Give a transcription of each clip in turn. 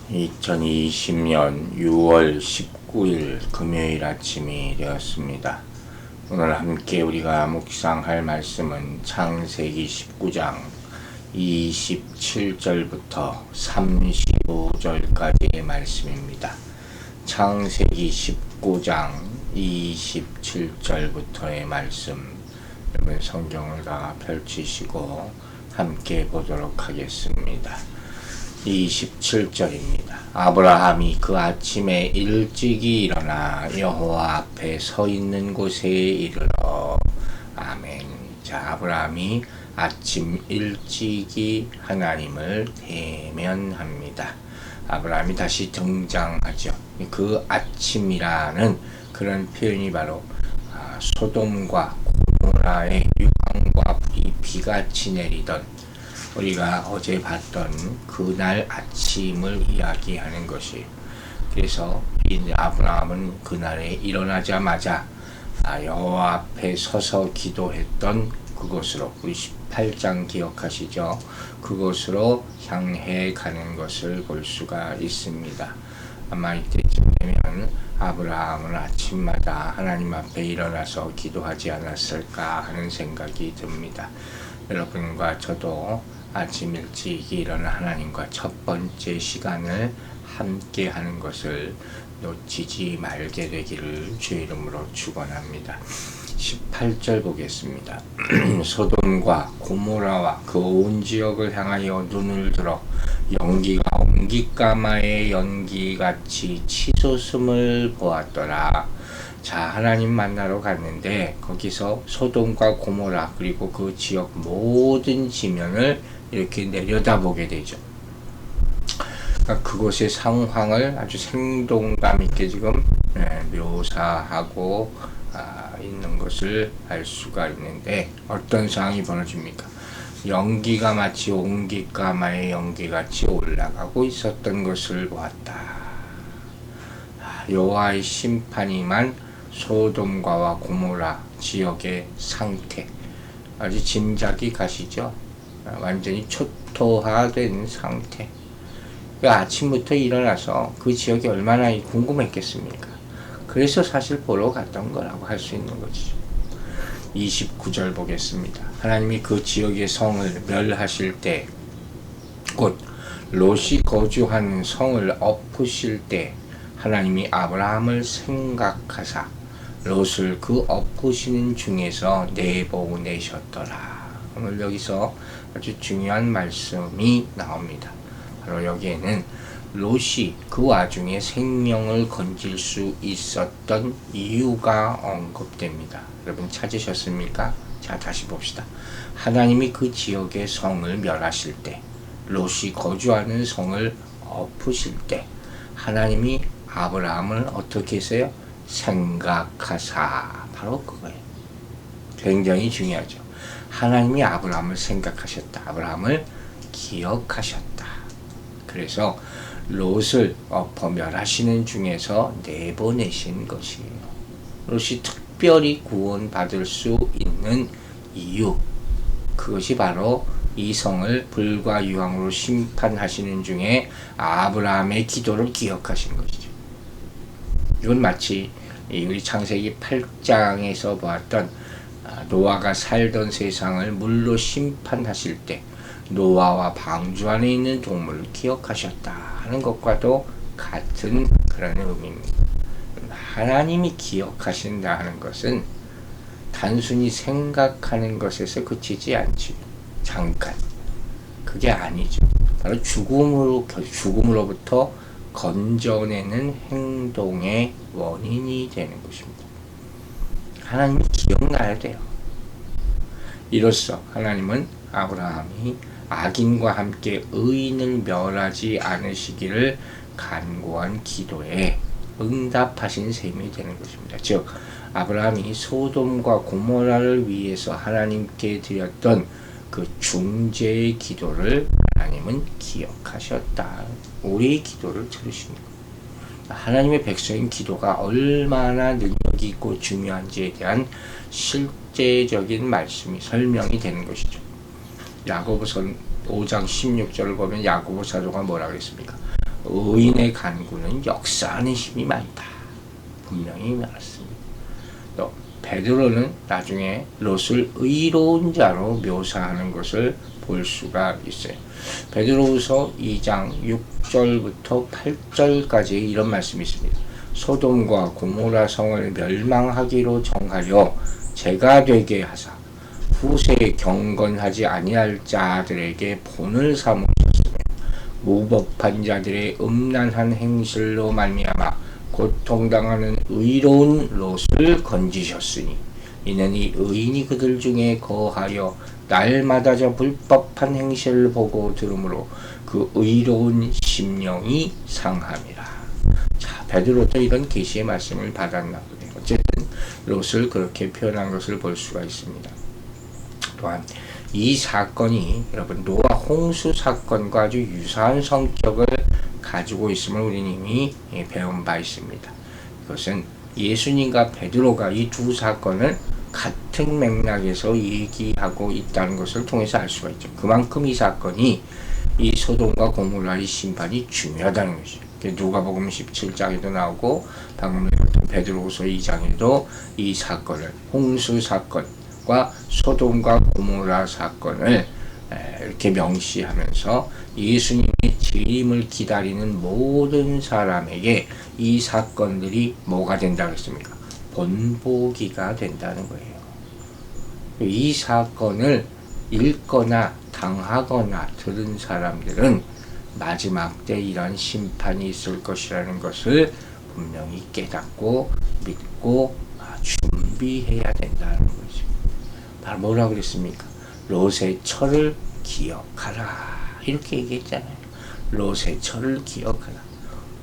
2020년 6월 19일 금요일 아침이 되었습니다. 오늘 함께 우리가 묵상할 말씀은 창세기 19장 27절부터 35절까지의 말씀입니다. 창세기 19장 27절부터의 말씀, 여러분 성경을 다 펼치시고 함께 보도록 하겠습니다. 27절입니다. 아브라함이 그 아침에 일찍이 일어나 여호와 앞에 서 있는 곳에 이르러. 아멘. 자, 아브라함이 아침 일찍이 하나님을 대면합니다. 아브라함이 다시 등장하죠. 그 아침이라는 그런 표현이 바로 소돔과 고모라의 유황과 비같이 내리던 우리가 어제 봤던 그날 아침을 이야기하는 것이, 그래서 아브라함은 그날에 일어나자마자 여호와 앞에 서서 기도했던 그곳으로, 우리 18장 기억하시죠? 그곳으로 향해 가는 것을 볼 수가 있습니다. 아마 이때쯤 되면 아브라함은 아침마다 하나님 앞에 일어나서 기도하지 않았을까 하는 생각이 듭니다. 여러분과 저도 아침 일찍 일어나 하나님과 첫 번째 시간을 함께 하는 것을 놓치지 말게 되기를 주의 이름으로 축원합니다. 18절 보겠습니다. 소돔과 고모라와 그 온 지역을 향하여 눈을 들어 연기가 옹깃가마의 연기같이 치솟음을 보았더라. 자, 하나님 만나러 갔는데 거기서 소돔과 고모라 그리고 그 지역 모든 지면을 이렇게 내려다보게 되죠. 그러니까 그곳의 상황을 아주 생동감 있게 지금 묘사하고 있는 것을 알 수가 있는데, 어떤 상황이 벌어집니까? 연기가 마치 옹깃가마의 연기같이 올라가고 있었던 것을 보았다. 여호와의 심판이만 소돔과 고모라 지역의 상태, 아주 짐작이 가시죠? 완전히 초토화된 상태. 아침부터 일어나서 그 지역이 얼마나 궁금했겠습니까? 그래서 사실 보러 갔던 거라고 할 수 있는 거죠. 29절 보겠습니다. 하나님이 그 지역의 성을 멸하실 때, 곧 롯이 거주하는 성을 엎으실 때 하나님이 아브라함을 생각하사 롯을 그 엎으시는 중에서 내보내셨더라. 오늘 여기서 아주 중요한 말씀이 나옵니다. 바로 여기에는 롯이 그 와중에 생명을 건질 수 있었던 이유가 언급됩니다. 여러분 찾으셨습니까? 자, 다시 봅시다. 하나님이 그 지역의 성을 멸하실 때, 롯이 거주하는 성을 엎으실 때 하나님이 아브라함을 어떻게 했어요? 생각하사. 바로 그거예요. 굉장히 중요하죠. 하나님이 아브라함을 생각하셨다. 아브라함을 기억하셨다. 그래서 롯을 엎어 멸하시는 중에서 내보내신 것이에요. 롯이 특별히 구원받을 수 있는 이유, 그것이 바로 이 성을 불과 유황으로 심판하시는 중에 아브라함의 기도를 기억하신 것이죠. 이건 마치 우리 창세기 8장에서 보았던 노아가 살던 세상을 물로 심판하실 때 노아와 방주 안에 있는 동물을 기억하셨다 하는 것과도 같은 그런 의미입니다. 하나님이 기억하신다 하는 것은 단순히 생각하는 것에서 그치지 않지. 잠깐. 그게 아니죠. 바로 죽음으로부터 건져내는 행동의 원인이 되는 것입니다. 하나님이 기억나야 돼요. 이로써 하나님은 아브라함이 악인과 함께 의인을 멸하지 않으시기를 간구한 기도에 응답하신 셈이 되는 것입니다. 즉, 아브라함이 소돔과 고모라를 위해서 하나님께 드렸던 그 중재의 기도를 하나님은 기억하셨다. 우리의 기도를 들으신 것. 하나님의 백성인 기도가 얼마나 능력이 있고 중요한지에 대한 실제적인 말씀이 설명이 되는 것이죠. 야고보서 5장 16절을 보면 야고보 사도가 뭐라 그랬습니까? 의인의 간구는 역사하는 힘이 많다. 분명히 말했습니다. 또 베드로는 나중에 롯을 의로운 자로 묘사하는 것을 볼 수가 있어요. 베드로후서 2장 6절부터 8절까지 이런 말씀이 있습니다. 소돔과 고모라 성을 멸망하기로 정하려 제가 되게 하사 후세에 경건하지 아니할 자들에게 본을 삼으셨으며 무법한 자들의 음란한 행실로 말미암아 고통당하는 의로운 롯을 건지셨으니 이는 이 의인이 그들 중에 거하여 날마다 저 불법한 행실을 보고 들으므로 그 의로운 심령이 상함이라. 자, 베드로도 이런 계시의 말씀을 받았나 보네요. 어쨌든 롯을 그렇게 표현한 것을 볼 수가 있습니다. 또한 이 사건이 여러분 노아 홍수 사건과 아주 유사한 성격을 가지고 있음을 우리는 이미 배운 바 있습니다. 이것은 예수님과 베드로가 이 두 사건을 같은 맥락에서 얘기하고 있다는 것을 통해서 알 수가 있죠. 그만큼 이 사건이 이 소돔과 고모라의 심판이 중요하다는 것이죠. 누가복음 17장에도 나오고 방금 읽었던 베드로후서 2장에도 이 사건을 홍수 사건과 소돔과 고모라 사건을 이렇게 명시하면서 예수님의 재림을 기다리는 모든 사람에게 이 사건들이 뭐가 된다고 했습니까? 본보기가 된다는 거예요. 이 사건을 읽거나 당하거나 들은 사람들은 마지막 때 이런 심판이 있을 것이라는 것을 분명히 깨닫고 믿고 준비해야 된다는 거죠. 바로 뭐라고 그랬습니까? 롯의 철을 기억하라. 이렇게 얘기했잖아요. 롯의 철을 기억하라.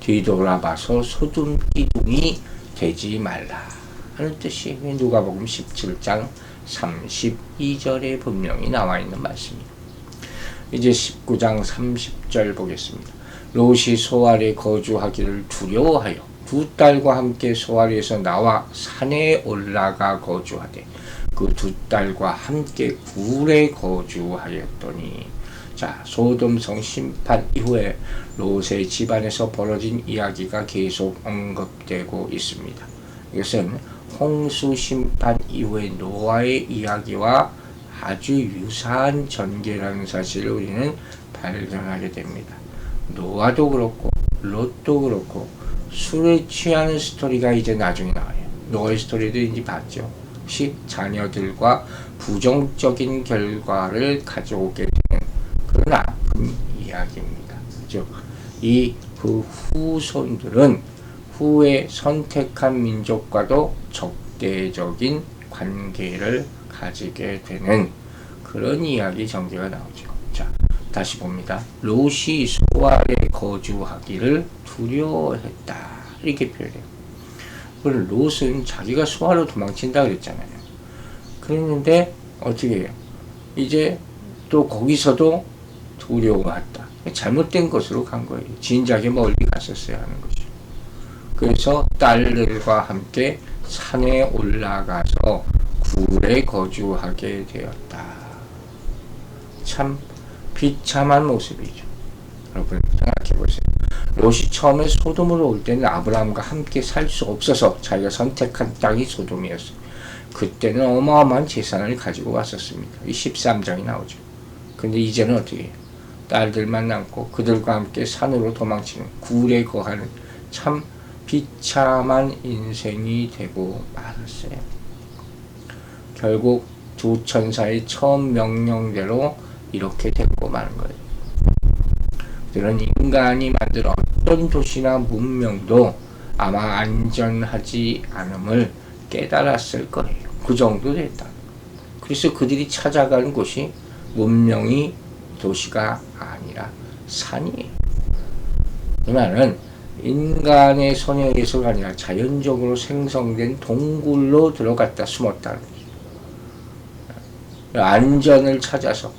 뒤돌아봐서 소돔 기둥이 되지 말라 하는 뜻이 누가복음 17장 32절에 분명히 나와 있는 말씀입니다. 이제 19장 30절 보겠습니다. 롯이 소알에 거주하기를 두려워하여 두 딸과 함께 소알에서 나와 산에 올라가 거주하되 그 두 딸과 함께 굴에 거주하였더니. 자, 소돔성 심판 이후에 롯의 집안에서 벌어진 이야기가 계속 언급되고 있습니다. 이것은 홍수 심판 이후의 노아의 이야기와 아주 유사한 전개라는 사실을 우리는 발견하게 됩니다. 노아도 그렇고 롯도 그렇고 술에 취하는 스토리가 이제 나중에 나와요. 노아의 스토리도 이제 봤죠. 혹시 자녀들과 부정적인 결과를 가져오게 되는 그런 아픈 이야기입니다. 즉, 이 그 후손들은 후에 선택한 민족과도 적대적인 관계를 가지게 되는 그런 이야기 전개가 나오죠. 자, 다시 봅니다. 롯이 소알에 거주하기를 두려워했다. 이렇게 표현해요. 그럼 롯은 자기가 소알로 도망친다 그랬잖아요. 그랬는데 어떻게 해요? 이제 또 거기서도 두려워했다. 잘못된 것으로 간 거예요. 진작에 멀리 갔었어야 하는 거죠. 그래서 딸들과 함께 산에 올라가서 굴에 거주하게 되었다. 참 비참한 모습이죠. 여러분 생각해 보세요. 롯이 처음에 소돔으로 올 때는 아브라함과 함께 살 수 없어서 자기가 선택한 땅이 소돔이었어요. 그때는 어마어마한 재산을 가지고 왔었습니다. 이 13장이 나오죠. 근데 이제는 어떻게 해요? 딸들만 남고 그들과 함께 산으로 도망치는 굴에 거하는 참 비참한 인생이 되고 말았어요. 결국 두 천사의 처음 명령대로 이렇게 되고 마는 거예요. 그들은 인간이 만든 어떤 도시나 문명도 아마 안전하지 않음을 깨달았을 거예요. 그 정도 됐다. 그래서 그들이 찾아가는 곳이 문명이 도시가 아니라 산이에요. 이 말은 인간의 손에 의해서가 아니라 자연적으로 생성된 동굴로 들어갔다 숨었다는 거죠. 안전을 찾아서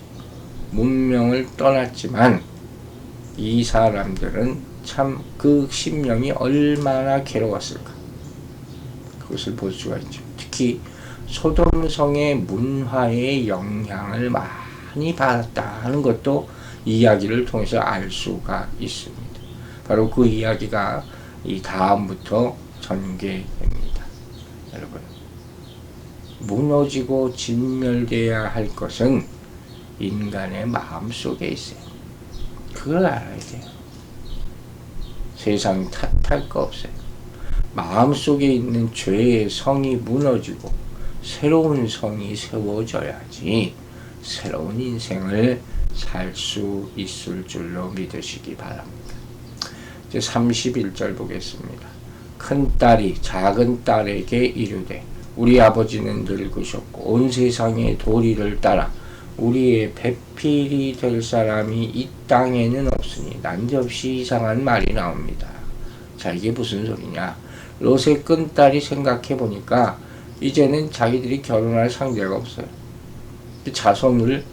문명을 떠났지만 이 사람들은 참 그 심령이 얼마나 괴로웠을까. 그것을 볼 수가 있죠. 특히 소돔성의 문화의 영향을 많이 받았다 하는 것도 이야기를 통해서 알 수가 있습니다. 바로 그 이야기가 이 다음부터 전개됩니다. 여러분, 무너지고 진멸되어야 할 것은 인간의 마음 속에 있어요. 그걸 알아야 돼요. 세상 탓할 거 없어요. 마음 속에 있는 죄의 성이 무너지고 새로운 성이 세워져야지 새로운 인생을 살 수 있을 줄로 믿으시기 바랍니다. 이제 31절 보겠습니다. 큰딸이 작은 딸에게 이르되 우리 아버지는 늙으셨고 온 세상의 도리를 따라 우리의 배필이 될 사람이 이 땅에는 없으니 난접시 이상한 말이 나옵니다. 자, 이게 무슨 소리냐? 롯의 큰딸이 생각해 보니까 이제는 자기들이 결혼할 상대가 없어요. 자손을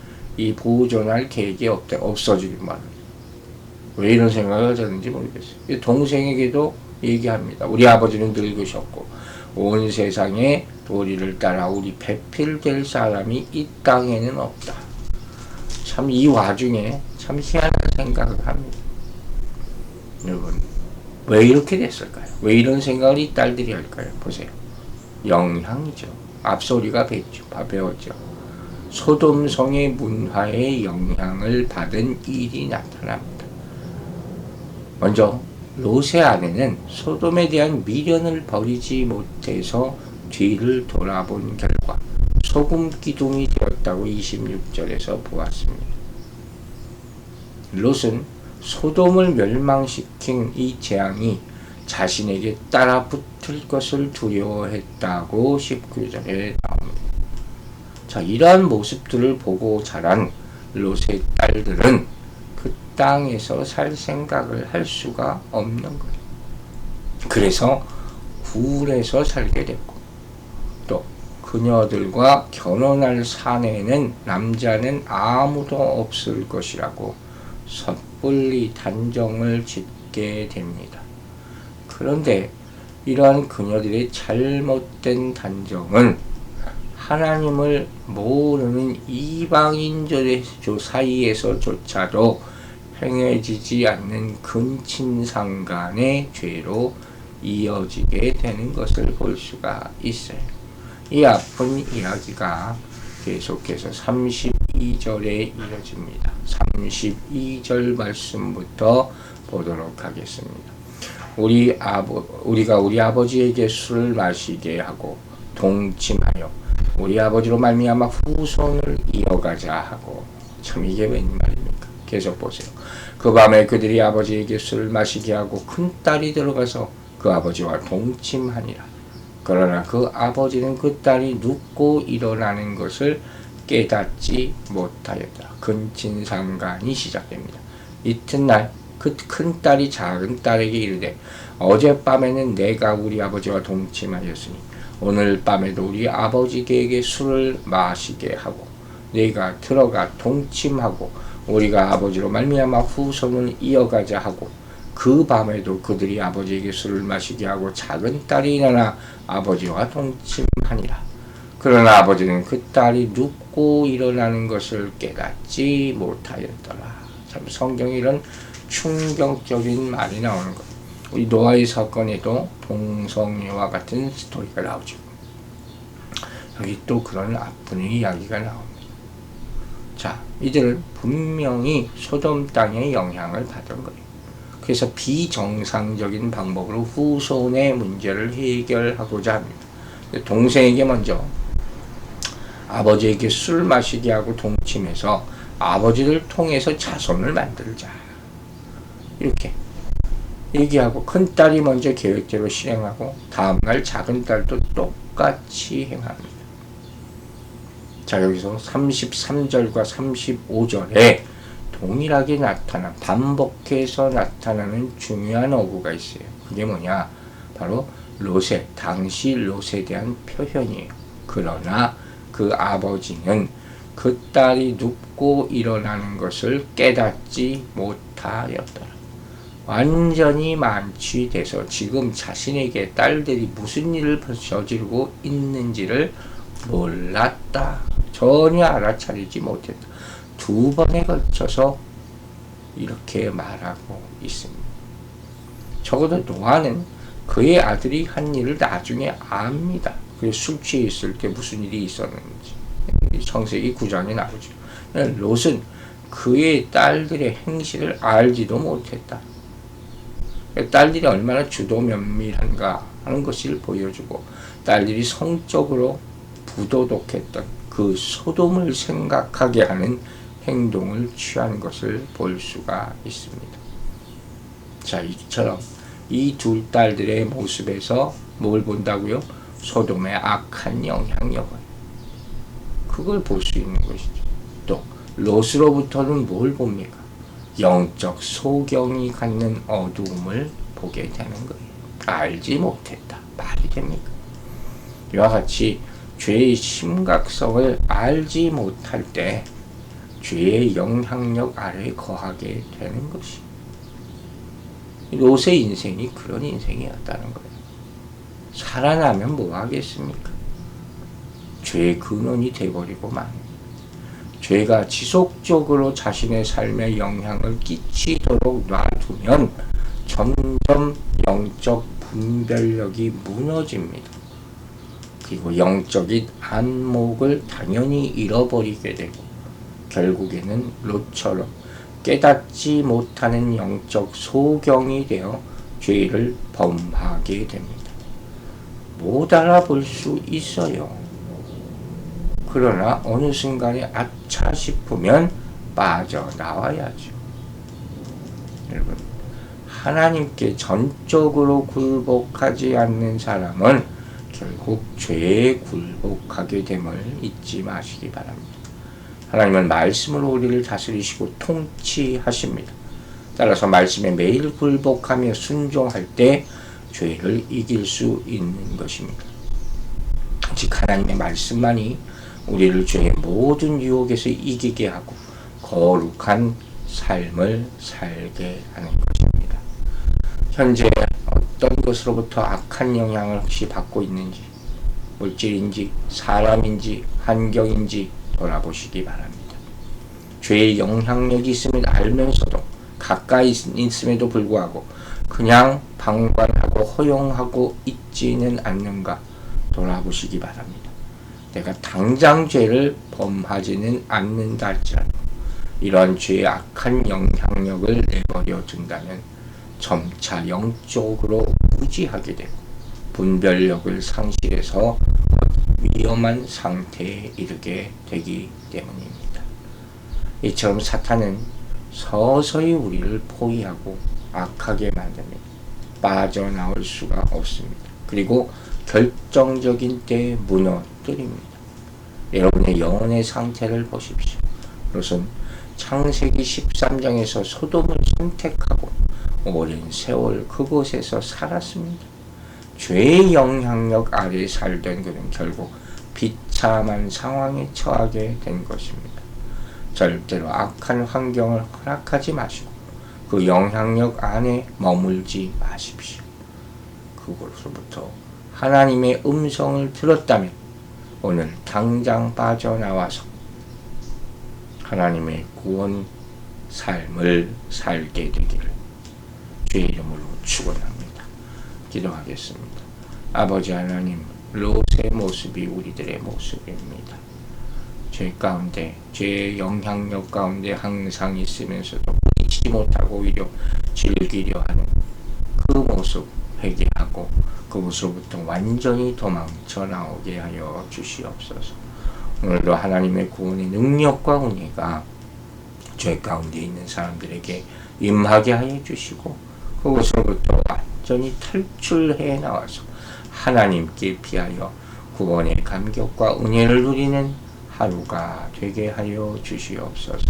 보존할 계획이 없어지기만 합니다. 왜 이런 생각을 하셨는지 모르겠어요. 동생에게도 얘기합니다. 우리 아버지는 늙으셨고 온 세상의 도리를 따라 우리 배필될 사람이 이 땅에는 없다. 참 이 와중에 참 희한한 생각을 합니다. 여러분, 왜 이렇게 됐을까요? 왜 이런 생각을 이 딸들이 할까요? 보세요. 영향이죠. 앞서 우리가 배웠죠. 소돔성의 문화의 영향을 받은 일이 나타납니다. 먼저 롯의 아내는 소돔에 대한 미련을 버리지 못해서 뒤를 돌아본 결과 소금 기둥이 되었다고 26절에서 보았습니다. 롯은 소돔을 멸망시킨 이 재앙이 자신에게 따라붙을 것을 두려워했다고 19절에 나옵니다. 자, 이러한 모습들을 보고 자란 롯의 딸들은 그 땅에서 살 생각을 할 수가 없는 거예요. 그래서 굴에서 살게 됐고, 또 그녀들과 결혼할 사내에는 남자는 아무도 없을 것이라고 섣불리 단정을 짓게 됩니다. 그런데 이러한 그녀들의 잘못된 단정은 하나님을 모르는 이방인들 사이에서조차도 행해지지 않는 근친상간의 죄로 이어지게 되는 것을 볼 수가 있어요. 이 아픈 이야기가 계속해서 32절에 이어집니다. 32절 말씀부터 보도록 하겠습니다. 우리가 우리 아버지에게 술을 마시게 하고 동침하여 우리 아버지로 말미암아 후손을 이어가자 하고, 참 이게 웬 말입니까? 계속 보세요. 그 밤에 그들이 아버지에게 술을 마시게 하고 큰딸이 들어가서 그 아버지와 동침하니라. 그러나 그 아버지는 그 딸이 눕고 일어나는 것을 깨닫지 못하였다. 근친상간이 시작됩니다. 이튿날 그 큰딸이 작은 딸에게 이르되 어젯밤에는 내가 우리 아버지와 동침하였으니 오늘 밤에도 우리 아버지에게 술을 마시게 하고 네가 들어가 동침하고 우리가 아버지로 말미암아 후손을 이어가자 하고, 그 밤에도 그들이 아버지에게 술을 마시게 하고 작은 딸이 일어나 아버지와 동침하니라. 그러나 아버지는 그 딸이 눕고 일어나는 것을 깨닫지 못하였더라. 참 성경에 이런 충격적인 말이 나오는 것. 우리 노아의 사건에도 동성애와 같은 스토리가 나오죠. 여기 또 그런 아픈 이야기가 나옵니다. 자, 이들은 분명히 소돔 땅의 영향을 받은 거예요. 그래서 비정상적인 방법으로 후손의 문제를 해결하고자 합니다. 동생에게 먼저 아버지에게 술 마시게 하고 동침해서 아버지를 통해서 자손을 만들자, 이렇게 얘기하고, 큰딸이 먼저 계획대로 실행하고 다음날 작은 딸도 똑같이 행합니다. 자, 여기서 33절과 35절에 동일하게 반복해서 나타나는 중요한 어구가 있어요. 그게 뭐냐? 바로 당시 롯에 대한 표현이에요. 그러나 그 아버지는 그 딸이 눕고 일어나는 것을 깨닫지 못하였더라. 완전히 만취돼서 지금 자신에게 딸들이 무슨 일을 저지르고 있는지를 몰랐다. 전혀 알아차리지 못했다. 두 번에 걸쳐서 이렇게 말하고 있습니다. 적어도 노아는 그의 아들이 한 일을 나중에 압니다. 그래서 술 취해 있을 때 무슨 일이 있었는지 창세기 9장에 나오죠. 롯은 그의 딸들의 행실을 알지도 못했다. 딸들이 얼마나 주도 면밀한가 하는 것을 보여주고, 딸들이 성적으로 부도덕했던 그 소돔을 생각하게 하는 행동을 취한 것을 볼 수가 있습니다. 자, 이처럼 이 두 딸들의 모습에서 뭘 본다고요? 소돔의 악한 영향력을, 그걸 볼 수 있는 것이죠. 또 롯으로부터는 뭘 봅니까? 영적 소경이 갖는 어두움을 보게 되는 거예요. 알지 못했다. 말이 됩니까? 이와 같이 죄의 심각성을 알지 못할 때 죄의 영향력 아래 거하게 되는 것이, 롯의 인생이 그런 인생이었다는 거예요. 살아나면 뭐 하겠습니까? 죄의 근원이 돼버리고 만, 죄가 지속적으로 자신의 삶에 영향을 끼치도록 놔두면 점점 영적 분별력이 무너집니다. 그리고 영적인 안목을 당연히 잃어버리게 되고, 결국에는 롯처럼 깨닫지 못하는 영적 소경이 되어 죄를 범하게 됩니다. 못 알아볼 수 있어요. 그러나 어느 순간에 아차 싶으면 빠져나와야죠. 여러분, 하나님께 전적으로 굴복하지 않는 사람은 결국 죄에 굴복하게 됨을 잊지 마시기 바랍니다. 하나님은 말씀으로 우리를 다스리시고 통치하십니다. 따라서 말씀에 매일 굴복하며 순종할 때 죄를 이길 수 있는 것입니다. 즉 하나님의 말씀만이 우리를 죄의 모든 유혹에서 이기게 하고 거룩한 삶을 살게 하는 것입니다. 현재 어떤 것으로부터 악한 영향을 혹시 받고 있는지, 물질인지 사람인지 환경인지 돌아보시기 바랍니다. 죄의 영향력이 있음을 알면서도, 가까이 있음에도 불구하고 그냥 방관하고 허용하고 있지는 않는가 돌아보시기 바랍니다. 내가 당장 죄를 범하지는 않는다 할지라도 이러한 죄의 악한 영향력을 내버려 둔다면 점차 영적으로 무지하게 되고 분별력을 상실해서 위험한 상태에 이르게 되기 때문입니다. 이처럼 사탄은 서서히 우리를 포위하고 악하게 만듭니다. 빠져나올 수가 없습니다. 그리고 결정적인 때에 무너뜨립니다. 여러분의 영혼의 상태를 보십시오. 롯은 창세기 13장에서 소돔을 선택하고 오랜 세월 그곳에서 살았습니다. 죄의 영향력 아래 살던 그는 결국 비참한 상황에 처하게 된 것입니다. 절대로 악한 환경을 허락하지 마시고 그 영향력 안에 머물지 마십시오. 그곳으로부터 하나님의 음성을 들었다면 오늘 당장 빠져나와서 하나님의 구원 삶을 살게 되기를 주의 이름으로 축원합니다. 기도하겠습니다. 아버지 하나님, 롯의 모습이 우리들의 모습입니다. 죄 가운데, 죄의 영향력 가운데 항상 있으면서도 잊지 못하고 오히려 즐기려 하는 그 모습 회개하고 그곳으로부터 완전히 도망쳐 나오게 하여 주시옵소서. 오늘도 하나님의 구원의 능력과 은혜가 죄 가운데 있는 사람들에게 임하게 하여 주시고 그곳으로부터 완전히 탈출해 나와서 하나님께 비하여 구원의 감격과 은혜를 누리는 하루가 되게 하여 주시옵소서.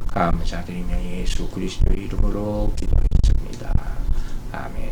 감사드리며 예수 그리스도의 이름으로 기도했습니다. 아멘.